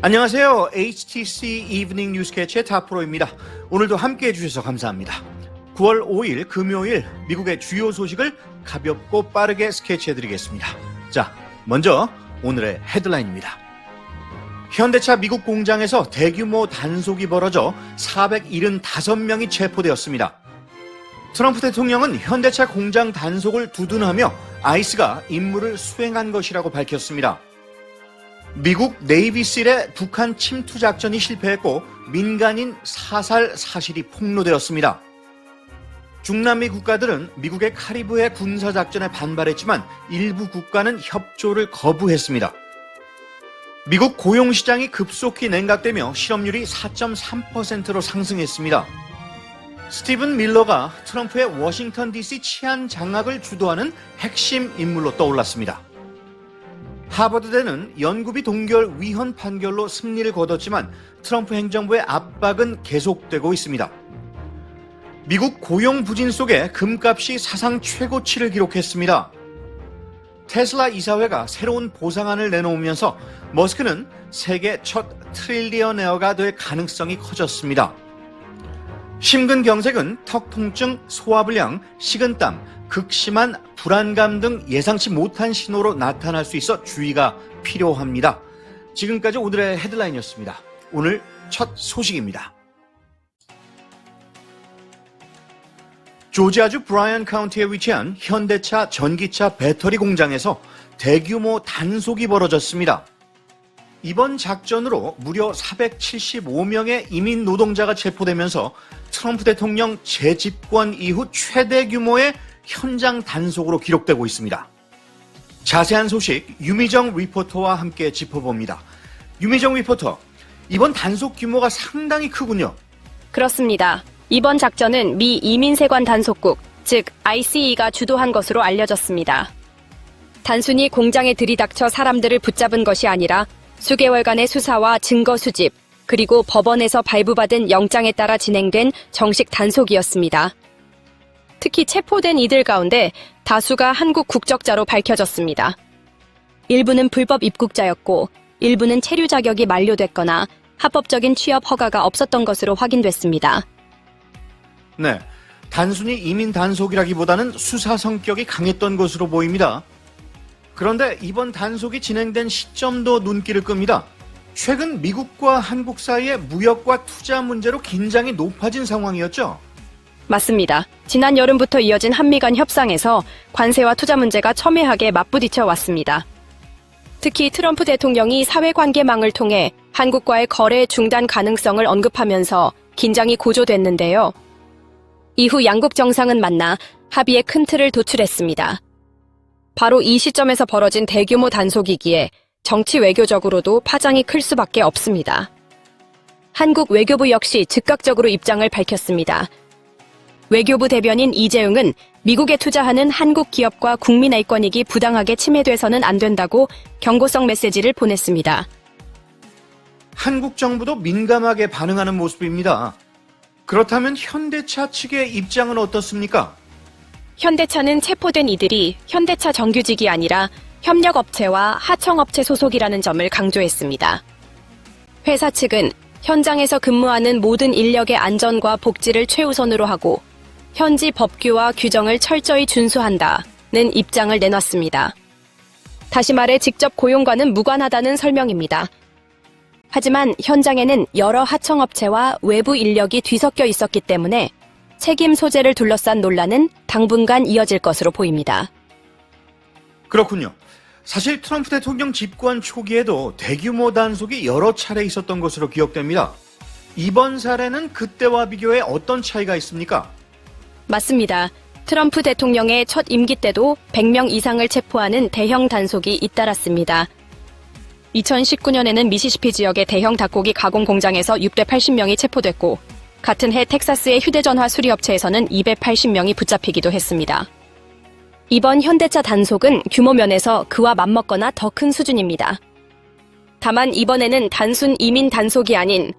안녕하세요. HTC 이브닝 뉴스 캐치의 타프로입니다. 오늘도 함께해 주셔서 감사합니다. 9월 5일 금요일 미국의 주요 소식을 가볍고 빠르게 스케치해 드리겠습니다. 자, 먼저 오늘의 헤드라인입니다. 현대차 미국 공장에서 대규모 단속이 벌어져 475명이 체포되었습니다. 트럼프 대통령은 현대차 공장 단속을 두둔하며 아이스가 임무를 수행한 것이라고 밝혔습니다. 미국 네이비실의 북한 침투 작전이 실패했고 민간인 사살 사실이 폭로되었습니다. 중남미 국가들은 미국의 카리브해 군사 작전에 반발했지만 일부 국가는 협조를 거부했습니다. 미국 고용시장이 급속히 냉각되며 실업률이 4.3%로 상승했습니다. 스티븐 밀러가 트럼프의 워싱턴 DC 치안 장악을 주도하는 핵심 인물로 떠올랐습니다. 하버드대는 연구비 동결 위헌 판결로 승리를 거뒀지만 트럼프 행정부의 압박은 계속되고 있습니다. 미국 고용 부진 속에 금값이 사상 최고치를 기록했습니다. 테슬라 이사회가 새로운 보상안을 내놓으면서 머스크는 세계 첫 트릴리어네어가 될 가능성이 커졌습니다. 심근경색은 턱 통증, 소화불량, 식은땀, 극심한 불안감 등 예상치 못한 신호로 나타날 수 있어 주의가 필요합니다. 지금까지 오늘의 헤드라인이었습니다. 오늘 첫 소식입니다. 조지아주 브라이언 카운티에 위치한 현대차 전기차 배터리 공장에서 대규모 단속이 벌어졌습니다. 이번 작전으로 무려 475명의 이민 노동자가 체포되면서 트럼프 대통령 재집권 이후 최대 규모의 현장 단속으로 기록되고 있습니다. 자세한 소식 유미정 리포터와 함께 짚어봅니다. 유미정 리포터, 이번 단속 규모가 상당히 크군요. 그렇습니다. 이번 작전은 미 이민세관 단속국, 즉 ICE가 주도한 것으로 알려졌습니다. 단순히 공장에 들이닥쳐 사람들을 붙잡은 것이 아니라 수개월간의 수사와 증거 수집, 그리고 법원에서 발부받은 영장에 따라 진행된 정식 단속이었습니다. 특히 체포된 이들 가운데 다수가 한국 국적자로 밝혀졌습니다. 일부는 불법 입국자였고 일부는 체류 자격이 만료됐거나 합법적인 취업 허가가 없었던 것으로 확인됐습니다. 네, 단순히 이민 단속이라기보다는 수사 성격이 강했던 것으로 보입니다. 그런데 이번 단속이 진행된 시점도 눈길을 끕니다. 최근 미국과 한국 사이의 무역과 투자 문제로 긴장이 높아진 상황이었죠? 맞습니다. 지난 여름부터 이어진 한미 간 협상에서 관세와 투자 문제가 첨예하게 맞부딪혀 왔습니다. 특히 트럼프 대통령이 사회관계망을 통해 한국과의 거래 중단 가능성을 언급하면서 긴장이 고조됐는데요. 이후 양국 정상은 만나 합의의 큰 틀을 도출했습니다. 바로 이 시점에서 벌어진 대규모 단속이기에 정치 외교적으로도 파장이 클 수밖에 없습니다. 한국 외교부 역시 즉각적으로 입장을 밝혔습니다. 외교부 대변인 이재용은 미국에 투자하는 한국 기업과 국민의 이권익이 부당하게 침해돼서는 안 된다고 경고성 메시지를 보냈습니다. 한국 정부도 민감하게 반응하는 모습입니다. 그렇다면 현대차 측의 입장은 어떻습니까? 현대차는 체포된 이들이 현대차 정규직이 아니라 협력업체와 하청업체 소속이라는 점을 강조했습니다. 회사 측은 현장에서 근무하는 모든 인력의 안전과 복지를 최우선으로 하고 현지 법규와 규정을 철저히 준수한다는 입장을 내놨습니다. 다시 말해 직접 고용과는 무관하다는 설명입니다. 하지만 현장에는 여러 하청업체와 외부 인력이 뒤섞여 있었기 때문에 책임 소재를 둘러싼 논란은 당분간 이어질 것으로 보입니다. 그렇군요. 사실 트럼프 대통령 집권 초기에도 대규모 단속이 여러 차례 있었던 것으로 기억됩니다. 이번 사례는 그때와 비교해 어떤 차이가 있습니까? 맞습니다. 트럼프 대통령의 첫 임기 때도 100명 이상을 체포하는 대형 단속이 잇따랐습니다. 2019년에는 미시시피 지역의 대형 닭고기 가공 공장에서 680명이 체포됐고 같은 해 텍사스의 휴대전화 수리업체에서는 280명이 붙잡히기도 했습니다. 이번 현대차 단속은 규모 면에서 그와 맞먹거나 더 큰 수준입니다. 다만 이번에는 단순 이민 단속이 아닌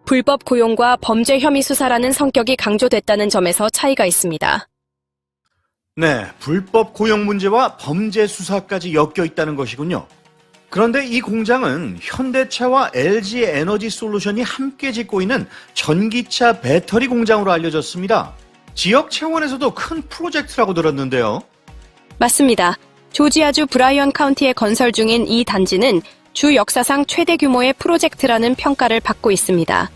불법 고용과 범죄 혐의 수사라는 성격이 강조됐다는 점에서 차이가 있습니다. 네, 불법 고용 문제와 범죄 수사까지 엮여 있다는 것이군요. 그런데 이 공장은 현대차와 LG 에너지 솔루션이 함께 짓고 있는 전기차 배터리 공장으로 알려졌습니다. 지역 차원에서도 큰 프로젝트라고 들었는데요. 맞습니다. 조지아주 브라이언 카운티에 건설 중인 이 단지는 주 역사상 최대 규모의 프로젝트라는 평가를 받고 있습니다.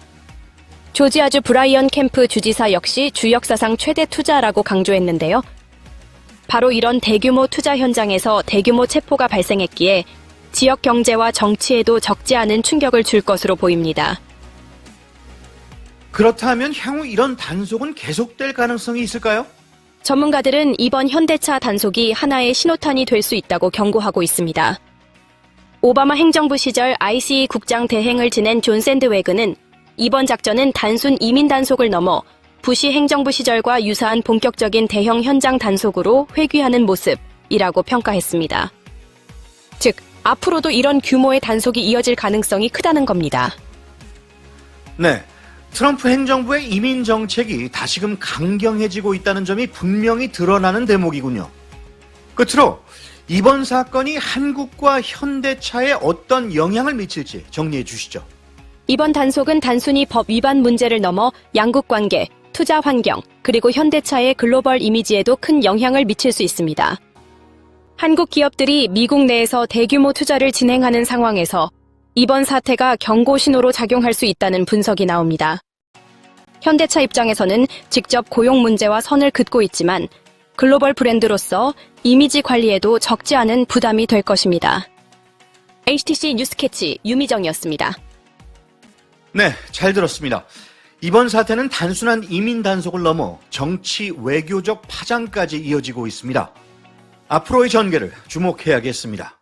조지아주 브라이언 캠프 주지사 역시 주 역사상 최대 투자라고 강조했는데요. 바로 이런 대규모 투자 현장에서 대규모 체포가 발생했기에 지역 경제와 정치에도 적지 않은 충격을 줄 것으로 보입니다. 그렇다면 향후 이런 단속은 계속될 가능성이 있을까요? 전문가들은 이번 현대차 단속이 하나의 신호탄이 될 수 있다고 경고하고 있습니다. 오바마 행정부 시절 ICE 국장 대행을 지낸 존 샌드웨그는 이번 작전은 단순 이민 단속을 넘어 부시 행정부 시절과 유사한 본격적인 대형 현장 단속으로 회귀하는 모습이라고 평가했습니다. 즉, 앞으로도 이런 규모의 단속이 이어질 가능성이 크다는 겁니다. 네. 트럼프 행정부의 이민 정책이 다시금 강경해지고 있다는 점이 분명히 드러나는 대목이군요. 끝으로 이번 사건이 한국과 현대차에 어떤 영향을 미칠지 정리해 주시죠. 이번 단속은 단순히 법 위반 문제를 넘어 양국 관계, 투자 환경, 그리고 현대차의 글로벌 이미지에도 큰 영향을 미칠 수 있습니다. 한국 기업들이 미국 내에서 대규모 투자를 진행하는 상황에서 이번 사태가 경고 신호로 작용할 수 있다는 분석이 나옵니다. 현대차 입장에서는 직접 고용 문제와 선을 긋고 있지만 글로벌 브랜드로서 이미지 관리에도 적지 않은 부담이 될 것입니다. HTC 뉴스캐치 유미정이었습니다. 네, 잘 들었습니다. 이번 사태는 단순한 이민 단속을 넘어 정치 외교적 파장까지 이어지고 있습니다. 앞으로의 전개를 주목해야겠습니다.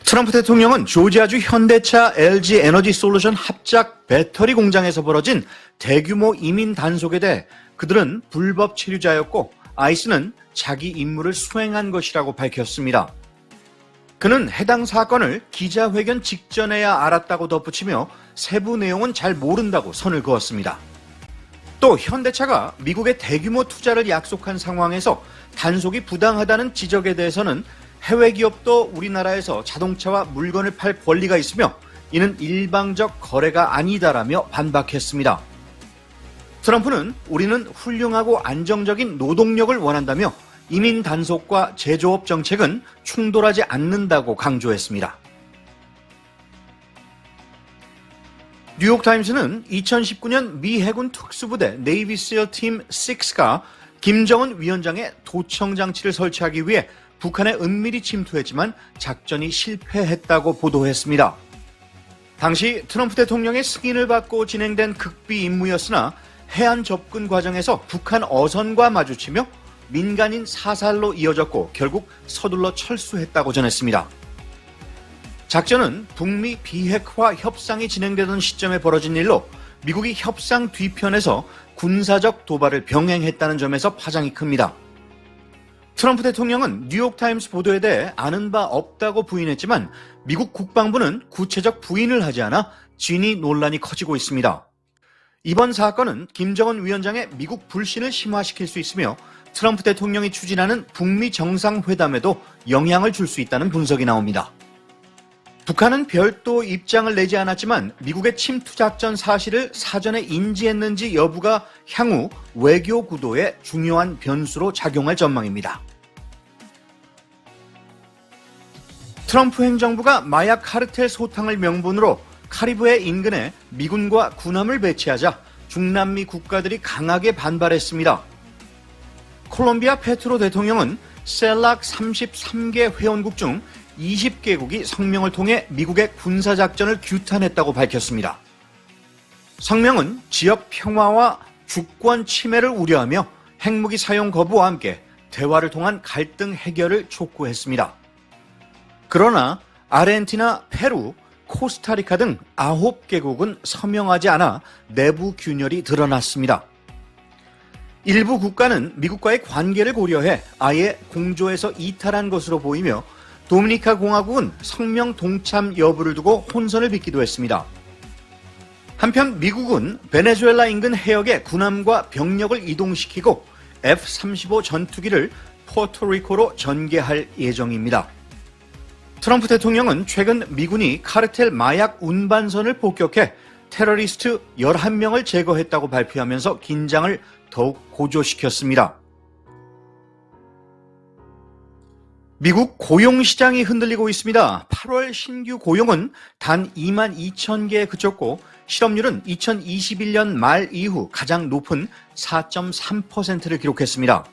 트럼프 대통령은 조지아주 현대차 LG 에너지 솔루션 합작 배터리 공장에서 벌어진 대규모 이민 단속에 대해 그들은 불법 체류자였고 아이스는 자기 임무를 수행한 것이라고 밝혔습니다. 그는 해당 사건을 기자회견 직전에야 알았다고 덧붙이며 세부 내용은 잘 모른다고 선을 그었습니다. 또 현대차가 미국의 대규모 투자를 약속한 상황에서 단속이 부당하다는 지적에 대해서는 해외 기업도 우리나라에서 자동차와 물건을 팔 권리가 있으며 이는 일방적 거래가 아니다라며 반박했습니다. 트럼프는 우리는 훌륭하고 안정적인 노동력을 원한다며 이민 단속과 제조업 정책은 충돌하지 않는다고 강조했습니다. 뉴욕타임스는 2019년 미 해군 특수부대 네이비실 팀 6가 김정은 위원장의 도청 장치를 설치하기 위해 북한에 은밀히 침투했지만 작전이 실패했다고 보도했습니다. 당시 트럼프 대통령의 승인을 받고 진행된 극비 임무였으나 해안 접근 과정에서 북한 어선과 마주치며 민간인 사살로 이어졌고 결국 서둘러 철수했다고 전했습니다. 작전은 북미 비핵화 협상이 진행되던 시점에 벌어진 일로 미국이 협상 뒤편에서 군사적 도발을 병행했다는 점에서 파장이 큽니다. 트럼프 대통령은 뉴욕타임스 보도에 대해 아는 바 없다고 부인했지만 미국 국방부는 구체적 부인을 하지 않아 진위 논란이 커지고 있습니다. 이번 사건은 김정은 위원장의 미국 불신을 심화시킬 수 있으며 트럼프 대통령이 추진하는 북미 정상회담에도 영향을 줄 수 있다는 분석이 나옵니다. 북한은 별도 입장을 내지 않았지만 미국의 침투 작전 사실을 사전에 인지했는지 여부가 향후 외교 구도에 중요한 변수로 작용할 전망입니다. 트럼프 행정부가 마약 카르텔 소탕을 명분으로 카리브해 인근에 미군과 군함을 배치하자 중남미 국가들이 강하게 반발했습니다. 콜롬비아 페트로 대통령은 셀락 33개 회원국 중 20개국이 성명을 통해 미국의 군사작전을 규탄했다고 밝혔습니다. 성명은 지역 평화와 주권 침해를 우려하며 핵무기 사용 거부와 함께 대화를 통한 갈등 해결을 촉구했습니다. 그러나 아르헨티나, 페루, 코스타리카 등 9개국은 서명하지 않아 내부 균열이 드러났습니다. 일부 국가는 미국과의 관계를 고려해 아예 공조에서 이탈한 것으로 보이며 도미니카 공화국은 성명 동참 여부를 두고 혼선을 빚기도 했습니다. 한편 미국은 베네수엘라 인근 해역에 군함과 병력을 이동시키고 F-35 전투기를 포르토리코로 전개할 예정입니다. 트럼프 대통령은 최근 미군이 카르텔 마약 운반선을 폭격해 테러리스트 11명을 제거했다고 발표하면서 긴장을 더욱 고조시켰습니다. 미국 고용시장이 흔들리고 있습니다. 8월 신규 고용은 단 2만 2천 개에 그쳤고 실업률은 2021년 말 이후 가장 높은 4.3%를 기록했습니다.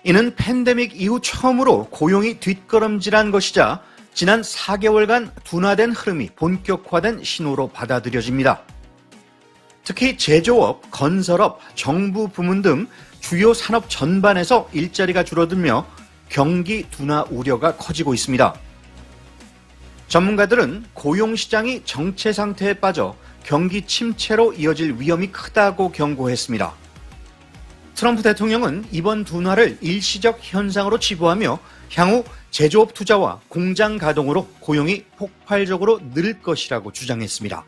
이는 팬데믹 이후 처음으로 고용이 뒷걸음질한 것이자 지난 4개월간 둔화된 흐름이 본격화된 신호로 받아들여집니다. 특히 제조업, 건설업, 정부 부문 등 주요 산업 전반에서 일자리가 줄어들며 경기 둔화 우려가 커지고 있습니다. 전문가들은 고용시장이 정체 상태에 빠져 경기 침체로 이어질 위험이 크다고 경고했습니다. 트럼프 대통령은 이번 둔화를 일시적 현상으로 치부하며 향후 제조업 투자와 공장 가동으로 고용이 폭발적으로 늘 것이라고 주장했습니다.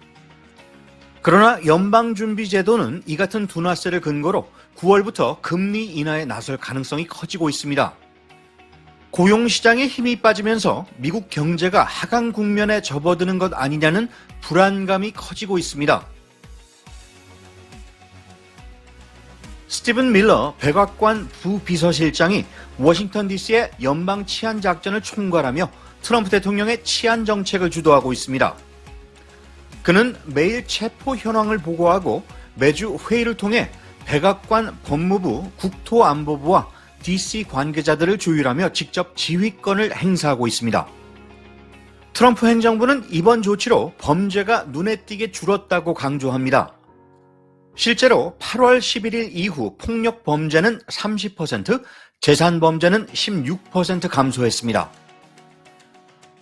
그러나 연방준비제도는 이 같은 둔화세를 근거로 9월부터 금리 인하에 나설 가능성이 커지고 있습니다. 고용시장에 힘이 빠지면서 미국 경제가 하강 국면에 접어드는 것 아니냐는 불안감이 커지고 있습니다. 스티븐 밀러 백악관 부비서실장이 워싱턴 DC의 연방 치안 작전을 총괄하며 트럼프 대통령의 치안 정책을 주도하고 있습니다. 그는 매일 체포 현황을 보고하고 매주 회의를 통해 백악관 법무부, 국토안보부와 DC 관계자들을 조율하며 직접 지휘권을 행사하고 있습니다. 트럼프 행정부는 이번 조치로 범죄가 눈에 띄게 줄었다고 강조합니다. 실제로 8월 11일 이후 폭력 범죄는 30%, 재산 범죄는 16% 감소했습니다.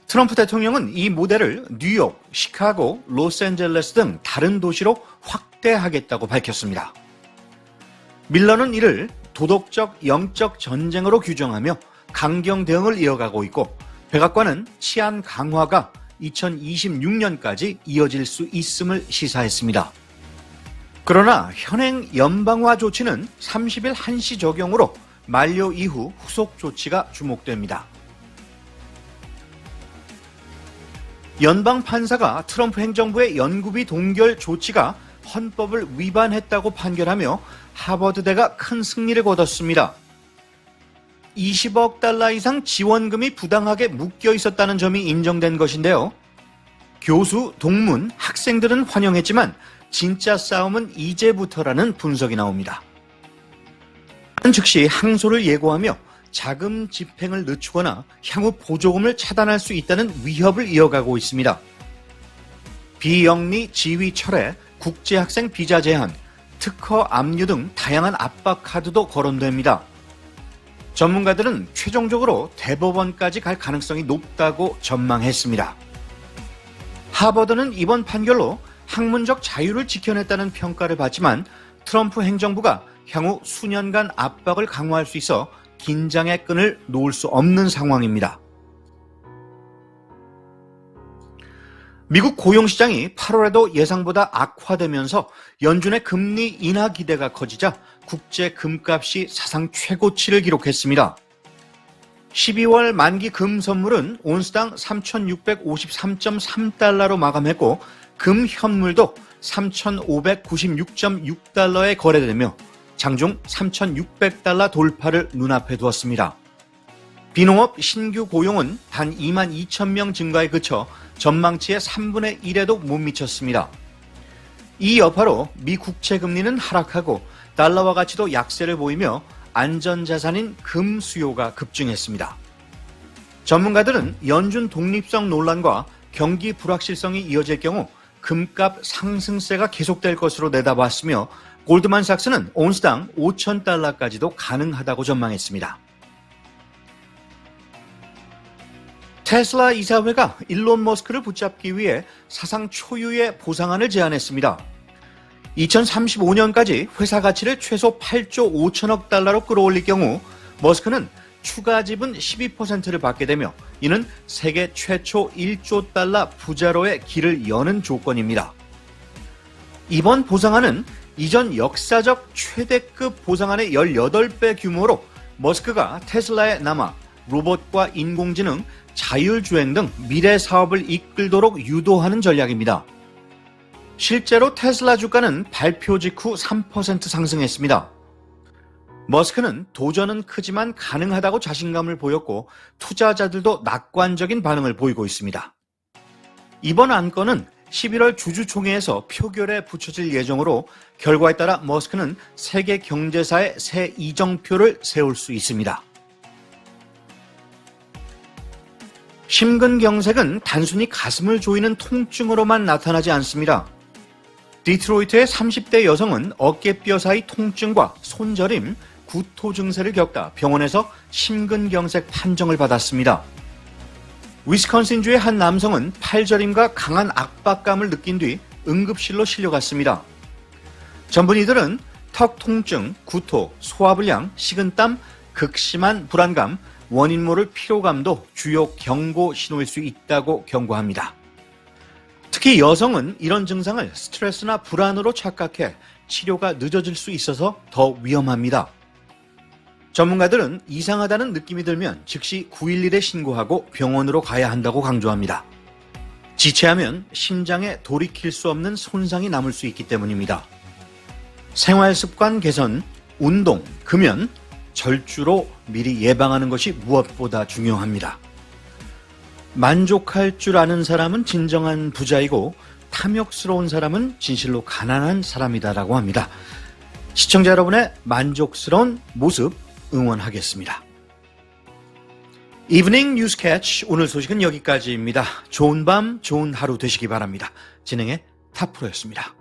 트럼프 대통령은 이 모델을 뉴욕, 시카고, 로스앤젤레스 등 다른 도시로 확대하겠다고 밝혔습니다. 밀러는 이를 도덕적, 영적 전쟁으로 규정하며 강경 대응을 이어가고 있고 백악관은 치안 강화가 2026년까지 이어질 수 있음을 시사했습니다. 그러나 현행 연방화 조치는 30일 한시 적용으로 만료 이후 후속 조치가 주목됩니다. 연방 판사가 트럼프 행정부의 연구비 동결 조치가 헌법을 위반했다고 판결하며 하버드대가 큰 승리를 거뒀습니다. 20억 달러 이상 지원금이 부당하게 묶여 있었다는 점이 인정된 것인데요. 교수, 동문, 학생들은 환영했지만 진짜 싸움은 이제부터라는 분석이 나옵니다. 즉시 항소를 예고하며 자금 집행을 늦추거나 향후 보조금을 차단할 수 있다는 위협을 이어가고 있습니다. 비영리 지위 철회, 국제학생 비자 제한, 특허 압류 등 다양한 압박 카드도 거론됩니다. 전문가들은 최종적으로 대법원까지 갈 가능성이 높다고 전망했습니다. 하버드는 이번 판결로 학문적 자유를 지켜냈다는 평가를 받지만 트럼프 행정부가 향후 수년간 압박을 강화할 수 있어 긴장의 끈을 놓을 수 없는 상황입니다. 미국 고용시장이 8월에도 예상보다 악화되면서 연준의 금리 인하 기대가 커지자 국제 금값이 사상 최고치를 기록했습니다. 12월 만기 금 선물은 온스당 3,653.3달러로 마감했고 금 현물도 3,596.6달러에 거래되며 장중 3,600달러 돌파를 눈앞에 두었습니다. 비농업 신규 고용은 단 2만 2천 명 증가에 그쳐 전망치의 3분의 1에도 못 미쳤습니다. 이 여파로 미 국채 금리는 하락하고 달러화 가치도 약세를 보이며 안전자산인 금 수요가 급증했습니다. 전문가들은 연준 독립성 논란과 경기 불확실성이 이어질 경우 금값 상승세가 계속될 것으로 내다봤으며 골드만삭스는 온스당 5,000달러까지도 가능하다고 전망했습니다. 테슬라 이사회가 일론 머스크를 붙잡기 위해 사상 초유의 보상안을 제안했습니다. 2035년까지 회사 가치를 최소 8조 5천억 달러로 끌어올릴 경우 머스크는 추가 지분 12%를 받게 되며 이는 세계 최초 1조 달러 부자로의 길을 여는 조건입니다. 이번 보상안은 이전 역사적 최대급 보상안의 18배 규모로 머스크가 테슬라에 남아 로봇과 인공지능, 자율주행 등 미래 사업을 이끌도록 유도하는 전략입니다. 실제로 테슬라 주가는 발표 직후 3% 상승했습니다. 머스크는 도전은 크지만 가능하다고 자신감을 보였고 투자자들도 낙관적인 반응을 보이고 있습니다. 이번 안건은 11월 주주총회에서 표결에 붙여질 예정으로 결과에 따라 머스크는 세계 경제사에 새 이정표를 세울 수 있습니다. 심근경색은 단순히 가슴을 조이는 통증으로만 나타나지 않습니다. 디트로이트의 30대 여성은 어깨뼈 사이 통증과 손저림, 구토 증세를 겪다 병원에서 심근경색 판정을 받았습니다. 위스콘신주의 한 남성은 팔저림과 강한 압박감을 느낀 뒤 응급실로 실려갔습니다. 전문의들은 턱 통증, 구토, 소화불량, 식은땀, 극심한 불안감, 원인 모를 피로감도 주요 경고 신호일 수 있다고 경고합니다. 특히 여성은 이런 증상을 스트레스나 불안으로 착각해 치료가 늦어질 수 있어서 더 위험합니다. 전문가들은 이상하다는 느낌이 들면 즉시 911에 신고하고 병원으로 가야 한다고 강조합니다. 지체하면 심장에 돌이킬 수 없는 손상이 남을 수 있기 때문입니다. 생활습관 개선, 운동, 금연, 절주로 미리 예방하는 것이 무엇보다 중요합니다. 만족할 줄 아는 사람은 진정한 부자이고 탐욕스러운 사람은 진실로 가난한 사람이다라고 합니다. 시청자 여러분의 만족스러운 모습 응원하겠습니다. 이브닝 뉴스 캐치 오늘 소식은 여기까지입니다. 좋은 밤, 좋은 하루 되시기 바랍니다. 진행의 타프로였습니다.